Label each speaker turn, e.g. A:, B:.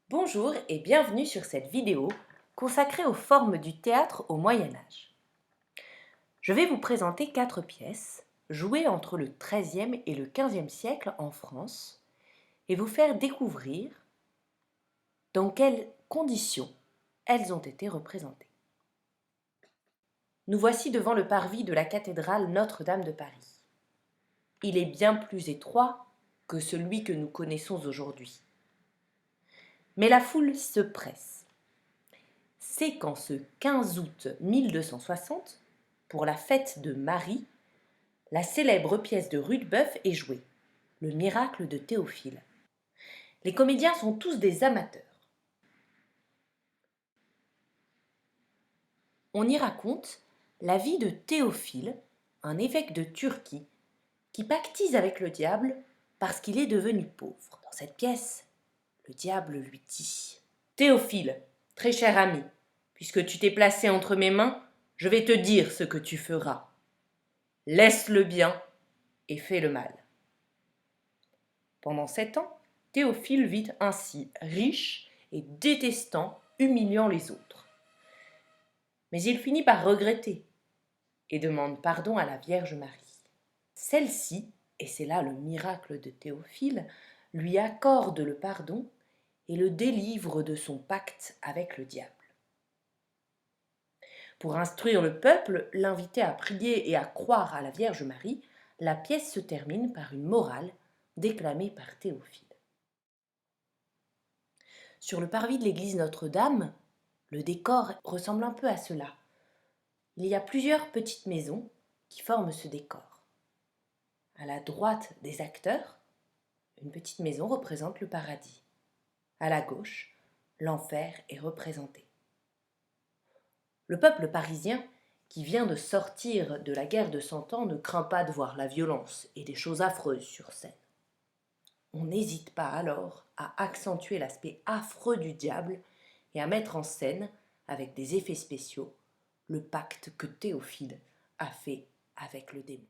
A: Bonjour et bienvenue sur cette vidéo consacrée aux formes du théâtre au Moyen-Âge. Je vais vous présenter 4 pièces jouées entre le XIIIe et le XVe siècle en France et vous faire découvrir dans quelles conditions elles ont été représentées. Nous voici devant le parvis de la cathédrale Notre-Dame de Paris. Il est bien plus étroit que celui que nous connaissons aujourd'hui. Mais la foule se presse. C'est qu'en ce 15 août 1260, pour la fête de Marie, la célèbre pièce de Rudebeuf est jouée, le miracle de Théophile. Les comédiens sont tous des amateurs. On y raconte la vie de Théophile, un évêque de Turquie, qui pactise avec le diable parce qu'il est devenu pauvre. Dans cette pièce, le diable lui dit « Théophile, très cher ami, puisque tu t'es placé entre mes mains, je vais te dire ce que tu feras. Laisse le bien et fais le mal. » Pendant 7 ans, Théophile vit ainsi riche et détestant, humiliant les autres. Mais il finit par regretter et demande pardon à la Vierge Marie. Celle-ci, et c'est là le miracle de Théophile, lui accorde le pardon et le délivre de son pacte avec le diable. Pour instruire le peuple, l'inviter à prier et à croire à la Vierge Marie, la pièce se termine par une morale déclamée par Théophile. Sur le parvis de l'église Notre-Dame, le décor ressemble un peu à cela. Il y a plusieurs petites maisons qui forment ce décor. À la droite des acteurs, une petite maison représente le paradis. À la gauche, l'enfer est représenté. Le peuple parisien, qui vient de sortir de la guerre de 100 ans, ne craint pas de voir la violence et des choses affreuses sur scène. On n'hésite pas alors à accentuer l'aspect affreux du diable et à mettre en scène, avec des effets spéciaux, le pacte que Théophile a fait avec le démon.